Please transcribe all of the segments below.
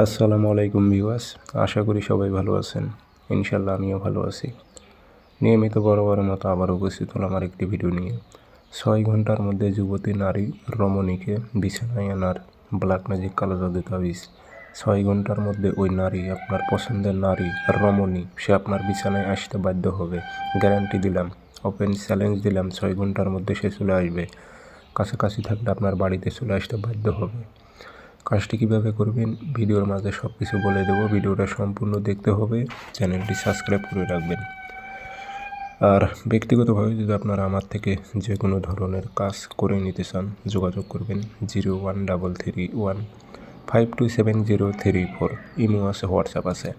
আসসালামু আলাইকুম ভিউয়ার্স, আশা করি সবাই ভালো আছেন। ইনশাল্লাহ আমিও ভালো আছি। নিয়মিত বরাবরের মতো আবার উপস্থিত হলাম আমার একটি ভিডিও নিয়ে। 6 ঘন্টার মধ্যে যুবতী নারী রমণীকে বিছানায় আনার ব্ল্যাক ম্যাজিক কালো জাদু তাবিজ। 6 ঘন্টার মধ্যে ওই নারী, আপনার পছন্দের নারী রমণী, সে আপনার বিছানায় আসতে বাধ্য হবে। গ্যারান্টি দিলাম, ওপেন চ্যালেঞ্জ দিলাম, 6 ঘন্টার মধ্যে সে চলে আসবে। কাছাকাছি থাকলে আপনার বাড়িতে চলে আসতে বাধ্য হবে। কাজটি কীভাবে করবেন ভিডিওর মাঝে সব কিছু বলে দেবো। ভিডিওটা সম্পূর্ণ দেখতে হবে, চ্যানেলটি সাবস্ক্রাইব করে রাখবেন। আর ব্যক্তিগতভাবে যদি আপনারা আমার থেকে যে কোনো ধরনের কাজ করে নিতে চান, যোগাযোগ করবেন 0133152703 ইমো আছে, হোয়াটসঅ্যাপ আছে।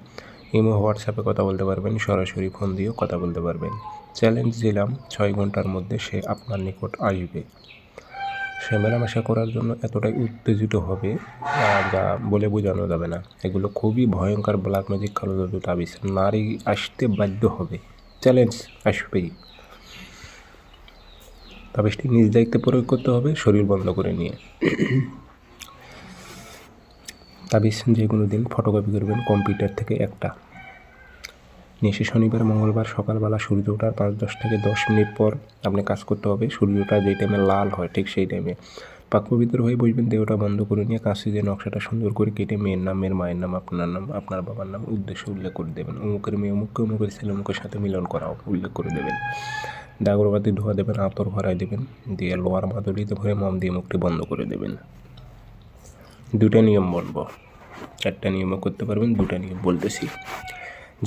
ইমো হোয়াটসঅ্যাপে কথা বলতে পারবেন, সরাসরি ফোন দিয়েও কথা বলতে পারবেন। চ্যালেঞ্জ দিলাম, 6 ঘন্টার মধ্যে সে আপনার নিকট আসবে। সে মেলামেশা করার জন্য এতটাই উত্তেজিত হবে যা বলে বোঝানো যাবে না। এগুলো খুবই ভয়ঙ্কর ব্ল্যাক ম্যাজিক কালো জাদু তাবিজ। নারী আসতে বাধ্য হবে, চ্যালেঞ্জ আসবেই। তাবিজটি নিজ দায়িত্বে প্রয়োগ করতে হবে, শরীর বন্ধ করে নিয়ে। তাবিজ যে কোনো দিন ফটোকপি করবেন কম্পিউটার থেকে একটা নিয়ে, শনিবার মঙ্গলবার সকালবেলা সূর্য ওঠার 5-10 থেকে 10 মিনিট পর আপনি কাজ করতে হবে। সূর্যটা যেই টাইমে লাল হয় ঠিক সেই টাইমে পাক পবিত্র হয়ে বসবেন। দেহটা বন্ধ করে নিয়ে কাছে যে নকশাটা সুন্দর করে কেটে মেয়ের নাম, মেয়ের মায়ের নাম, আপনার নাম, আপনার বাবার নাম উদ্দেশ্য উল্লেখ করে দেবেন। অমুকের মেয়ে অমুককে, অমুকের ছেলে অমুকের সাথে মিলন করাও উল্লেখ করে দেবেন। দাগরবাতি ধোয়া দেবেন, আতর ভরাই দেবেন, দিয়ে লোয়ার মাদুরিতে ভরে মম দিয়ে মুখটি বন্ধ করে দেবেন। 2টা নিয়ম বলবো, 4টা নিয়মও করতে পারবেন, 2টা নিয়ম বলতেছি।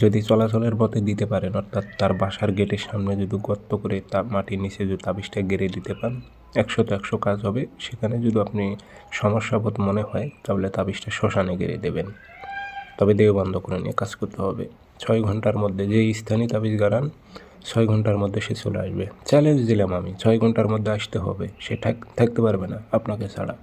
যদি চলাচলের পথে দিতে পারেন, অর্থাৎ তার বাসার গেটের সামনে যদি গর্ত করে মাটির নিচে যদি তাবিজটা গেড়ে দিতে পান, 100-100 কাজ হবে। সেখানে যদি আপনি সমস্যাবোধ মনে হয় তাহলে তাবিজটা শ্মশানে গেড়ে দেবেন। তবে দেহ বন্ধ করে নিয়ে কাজ করতে হবে। 6 ঘন্টার মধ্যে যে স্থানীয় তাবিজ গাড়ান, 6 ঘন্টার মধ্যে সে চলে আসবে। চ্যালেঞ্জ দিলাম আমি, 6 ঘন্টার মধ্যে আসতে হবে। সে থাকতে পারবে না আপনাকে ছাড়া।